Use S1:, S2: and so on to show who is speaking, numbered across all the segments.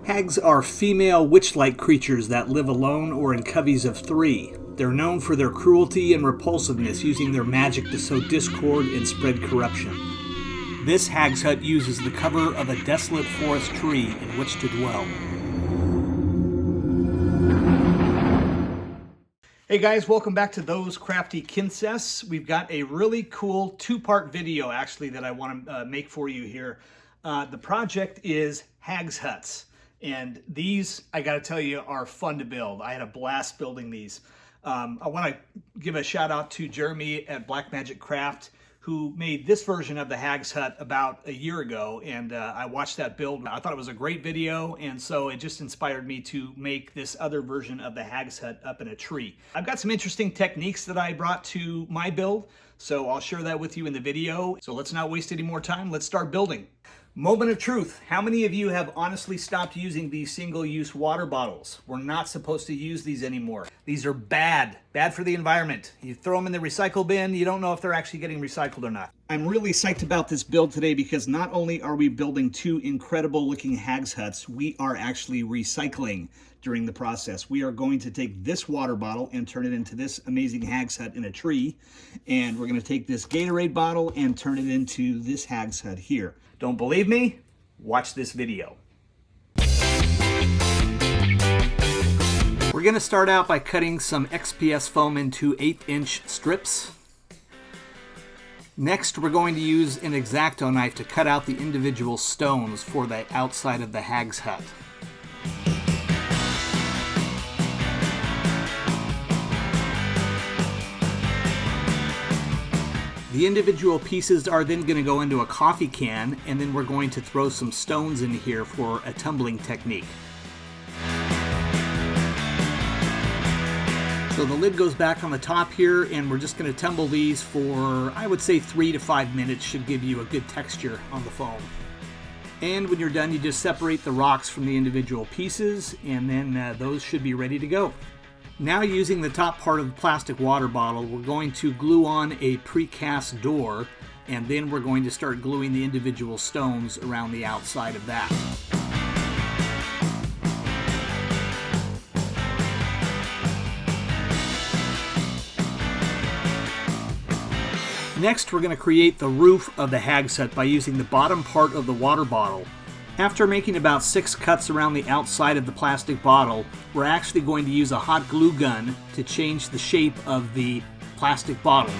S1: Hags are female witch-like creatures that live alone or in coveys of 3. They're known for their cruelty and repulsiveness, using their magic to sow discord and spread corruption. This hag's hut uses the cover of a desolate forest tree in which to dwell. Hey guys, welcome back to Those Crafty Kinses. We've got a really cool two-part video actually that I want to make for you here. The project is hags huts, and these, I gotta tell you, are fun to build. I had a blast building these. I want to give a shout out to Jeremy at Black Magic Craft, who made this version of the hags hut about a year ago, and I watched that build. I thought it was a great video, and so it just inspired me to make this other version of the hags hut up in a tree. I've got some interesting techniques that I brought to my build, so I'll share that with you in the video. So let's not waste any more time. Let's start building. Moment of truth. How many of you have honestly stopped using these single-use water bottles? We're not supposed to use these anymore. These are bad for the environment. You throw them in the recycle bin, you don't know if they're actually getting recycled or not. I'm really psyched about this build today because not only are we building two incredible looking hags huts, we are actually recycling during the process. We are going to take this water bottle and turn it into this amazing hags hut in a tree. And we're going to take this Gatorade bottle and turn it into this hags hut here. Don't believe me? Watch this video. We're going to start out by cutting some XPS foam into 1/8-inch strips. Next, we're going to use an X-Acto knife to cut out the individual stones for the outside of the hags hut. The individual pieces are then going to go into a coffee can, and then we're going to throw some stones in here for a tumbling technique. So the lid goes back on the top here, and we're just going to tumble these for, I would say, 3 to 5 minutes. Should give you a good texture on the foam. And when you're done, you just separate the rocks from the individual pieces, and then those should be ready to go. Now, using the top part of the plastic water bottle, we're going to glue on a precast door, and then we're going to start gluing the individual stones around the outside of that. Next, we're going to create the roof of the hags hut by using the bottom part of the water bottle. After making about 6 cuts around the outside of the plastic bottle, we're actually going to use a hot glue gun to change the shape of the plastic bottle.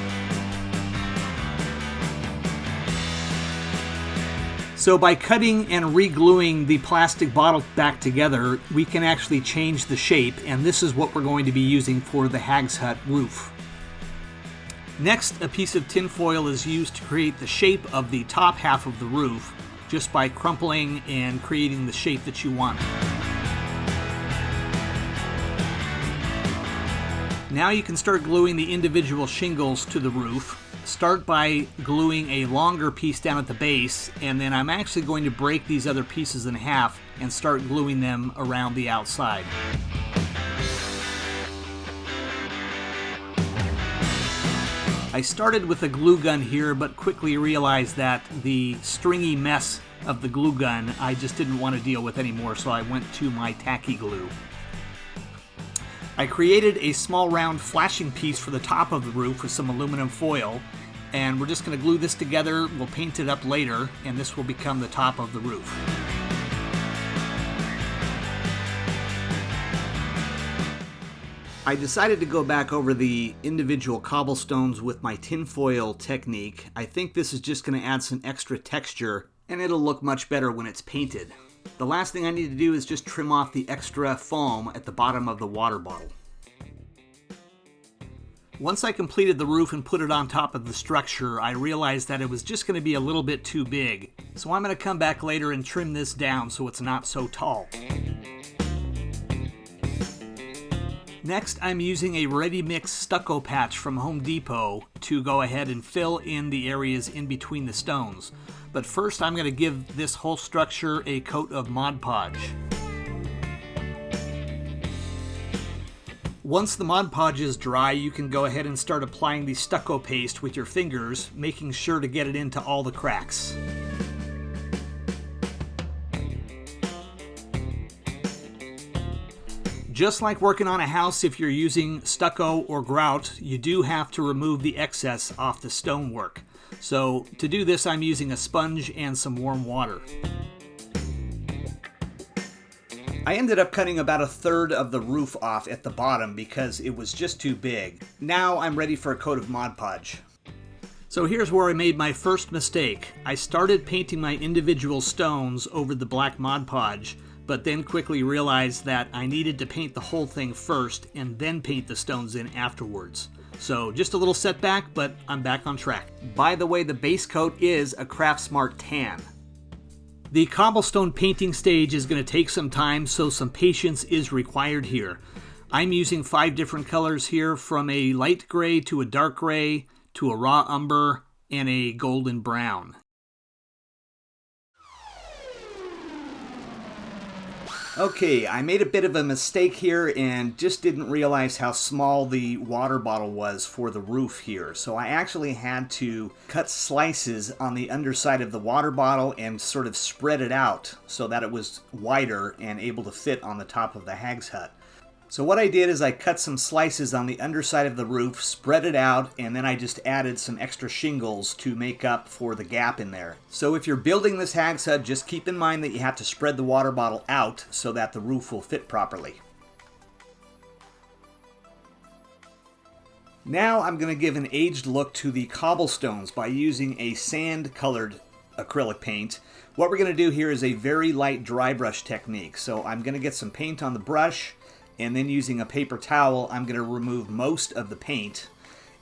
S1: So by cutting and re-gluing the plastic bottle back together, we can actually change the shape, and this is what we're going to be using for the hags hut roof. Next, a piece of tin foil is used to create the shape of the top half of the roof, just by crumpling and creating the shape that you want. Now you can start gluing the individual shingles to the roof. Start by gluing a longer piece down at the base, and then I'm actually going to break these other pieces in half and start gluing them around the outside. I started with a glue gun here, but quickly realized that the stringy mess of the glue gun I just didn't want to deal with anymore, so I went to my tacky glue. I created a small round flashing piece for the top of the roof with some aluminum foil, and we're just going to glue this together. We'll paint it up later, and this will become the top of the roof. I decided to go back over the individual cobblestones with my tinfoil technique. I think this is just going to add some extra texture, and it'll look much better when it's painted. The last thing I need to do is just trim off the extra foam at the bottom of the water bottle. Once I completed the roof and put it on top of the structure, I realized that it was just going to be a little bit too big. So I'm going to come back later and trim this down so it's not so tall. Next, I'm using a ready-mix stucco patch from Home Depot to go ahead and fill in the areas in between the stones. But first, I'm going to give this whole structure a coat of Mod Podge. Once the Mod Podge is dry, you can go ahead and start applying the stucco paste with your fingers, making sure to get it into all the cracks. Just like working on a house, if you're using stucco or grout, you do have to remove the excess off the stonework. So to do this, I'm using a sponge and some warm water. I ended up cutting about 1/3 of the roof off at the bottom because it was just too big. Now I'm ready for a coat of Mod Podge. So here's where I made my first mistake. I started painting my individual stones over the black Mod Podge, but then quickly realized that I needed to paint the whole thing first and then paint the stones in afterwards. So just a little setback, but I'm back on track. By the way, the base coat is a Craftsmart tan. The cobblestone painting stage is going to take some time, so some patience is required here. I'm using 5 different colors here, from a light gray to a dark gray to a raw umber and a golden brown. Okay, I made a bit of a mistake here and just didn't realize how small the water bottle was for the roof here. So I actually had to cut slices on the underside of the water bottle and sort of spread it out so that it was wider and able to fit on the top of the hag's hut. So what I did is I cut some slices on the underside of the roof, spread it out, and then I just added some extra shingles to make up for the gap in there. So if you're building this hag's hut, just keep in mind that you have to spread the water bottle out so that the roof will fit properly. Now I'm going to give an aged look to the cobblestones by using a sand-colored acrylic paint. What we're going to do here is a very light dry brush technique. So I'm going to get some paint on the brush, and then using a paper towel, I'm going to remove most of the paint.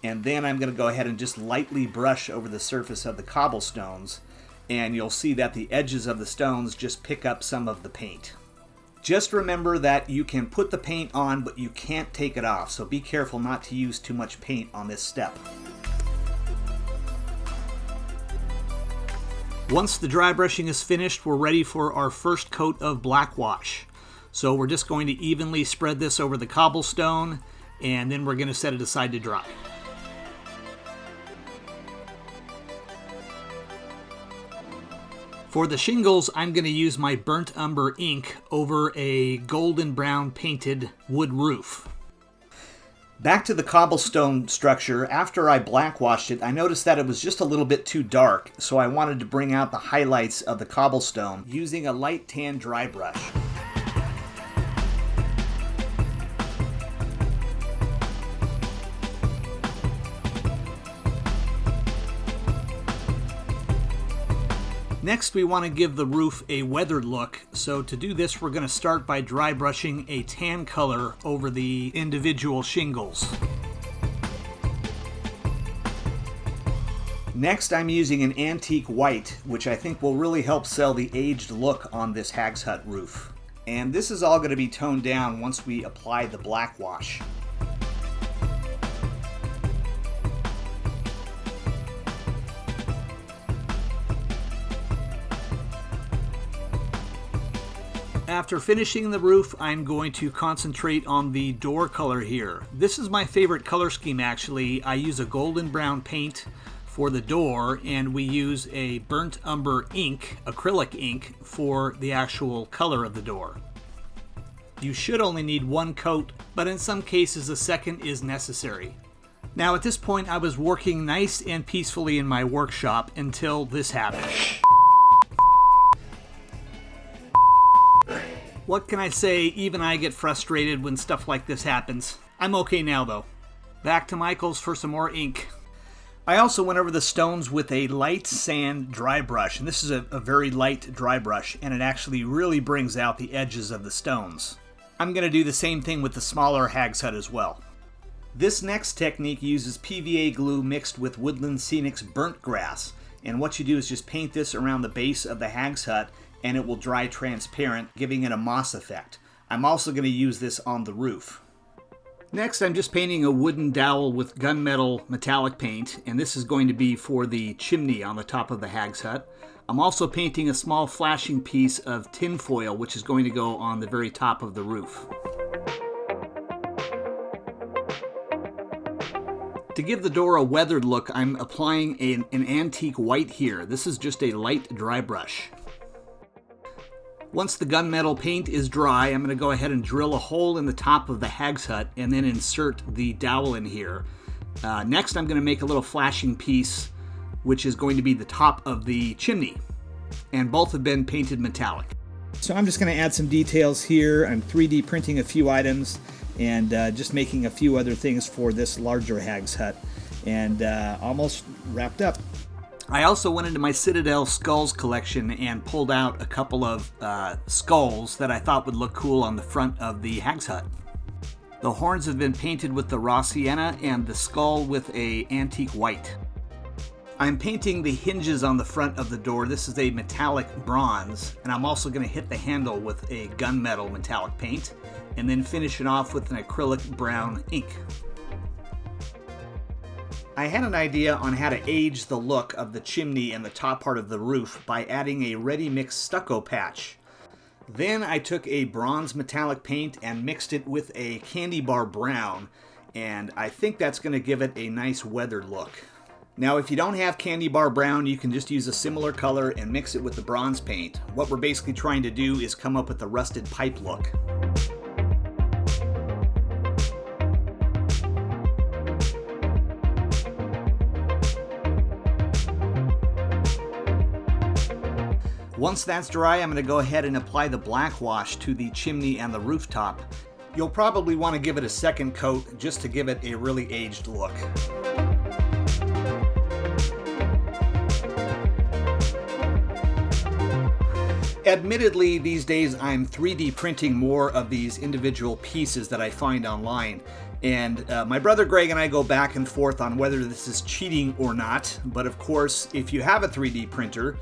S1: And then I'm going to go ahead and just lightly brush over the surface of the cobblestones. And you'll see that the edges of the stones just pick up some of the paint. Just remember that you can put the paint on, but you can't take it off. So be careful not to use too much paint on this step. Once the dry brushing is finished, we're ready for our first coat of black wash. So we're just going to evenly spread this over the cobblestone, and then we're going to set it aside to dry. For the shingles, I'm going to use my burnt umber ink over a golden brown painted wood roof. Back to the cobblestone structure, after I black washed it, I noticed that it was just a little bit too dark, so I wanted to bring out the highlights of the cobblestone using a light tan dry brush. Next, we want to give the roof a weathered look, so to do this we're going to start by dry brushing a tan color over the individual shingles. Next, I'm using an antique white, which I think will really help sell the aged look on this hag's hut roof. And this is all going to be toned down once we apply the black wash. After finishing the roof, I'm going to concentrate on the door color here. This is my favorite color scheme actually. I use a golden brown paint for the door, and we use a burnt umber ink, acrylic ink, for the actual color of the door. You should only need 1 coat, but in some cases a second is necessary. Now at this point I was working nice and peacefully in my workshop until this happened. What can I say? Even I get frustrated when stuff like this happens. I'm okay now though. Back to Michael's for some more ink. I also went over the stones with a light sand dry brush, and this is a very light dry brush, and it actually really brings out the edges of the stones. I'm going to do the same thing with the smaller hag's hut as well. This next technique uses PVA glue mixed with Woodland Scenic's burnt grass, and what you do is just paint this around the base of the hag's hut and it will dry transparent, giving it a moss effect. I'm also going to use this on the roof. Next, I'm just painting a wooden dowel with gunmetal metallic paint, and this is going to be for the chimney on the top of the hag's hut. I'm also painting a small flashing piece of tin foil, which is going to go on the very top of the roof. To give the door a weathered look, I'm applying an antique white here. This is just a light dry brush. Once the gunmetal paint is dry, I'm going to go ahead and drill a hole in the top of the hag's hut and then insert the dowel in here. Next, I'm going to make a little flashing piece, which is going to be the top of the chimney. And both have been painted metallic. So I'm just going to add some details here. I'm 3D printing a few items and just making a few other things for this larger hag's hut. And almost wrapped up. I also went into my Citadel Skulls collection and pulled out a couple of skulls that I thought would look cool on the front of the hag's hut. The horns have been painted with the raw sienna and the skull with a antique white. I'm painting the hinges on the front of the door. This is a metallic bronze, and I'm also going to hit the handle with a gunmetal metallic paint and then finish it off with an acrylic brown ink. I had an idea on how to age the look of the chimney and the top part of the roof by adding a ready-mix stucco patch. Then I took a bronze metallic paint and mixed it with a candy bar brown, and I think that's going to give it a nice weathered look. Now, if you don't have candy bar brown, you can just use a similar color and mix it with the bronze paint. What we're basically trying to do is come up with a rusted pipe look. Once that's dry, I'm going to go ahead and apply the black wash to the chimney and the rooftop. You'll probably want to give it a second coat just to give it a really aged look. Admittedly, these days I'm 3D printing more of these individual pieces that I find online. And my brother Greg and I go back and forth on whether this is cheating or not. But of course, if you have a 3D printer,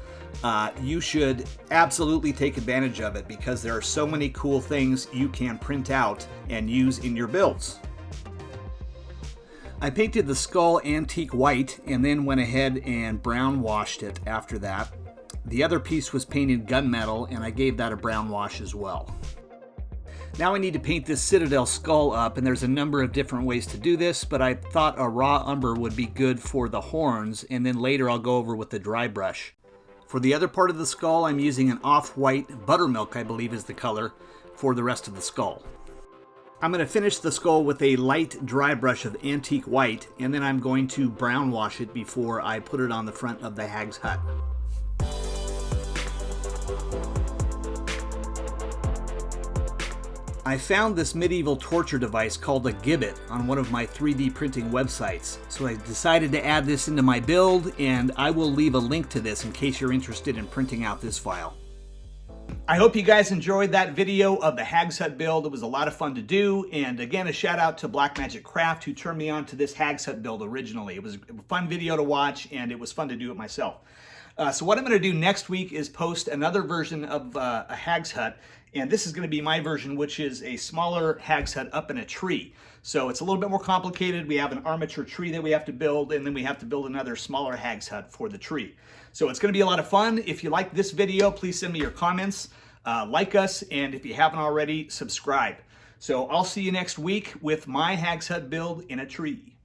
S1: you should absolutely take advantage of it because there are so many cool things you can print out and use in your builds. I painted the skull antique white and then went ahead and brown washed it after that. The other piece was painted gunmetal and I gave that a brown wash as well. Now I need to paint this Citadel skull up, and there's a number of different ways to do this, but I thought a raw umber would be good for the horns, and then later I'll go over with the dry brush. For the other part of the skull, I'm using an off-white buttermilk, I believe is the color, for the rest of the skull. I'm going to finish the skull with a light dry brush of antique white, and then I'm going to brown wash it before I put it on the front of the hag's hut. I found this medieval torture device called a gibbet on one of my 3D printing websites, so I decided to add this into my build, and I will leave a link to this in case you're interested in printing out this file. I hope you guys enjoyed that video of the hag's hut build. It was a lot of fun to do, and again, a shout out to Blackmagic Craft who turned me on to this hag's hut build originally. It was a fun video to watch, and it was fun to do it myself. So what I'm going to do next week is post another version of a hag's hut, and this is going to be my version, which is a smaller hag's hut up in a tree. So it's a little bit more complicated. We have an armature tree that we have to build, and then we have to build another smaller hag's hut for the tree. So it's going to be a lot of fun. If you like this video, please send me your comments, like us, and if you haven't already, subscribe. So I'll see you next week with my hag's hut build in a tree.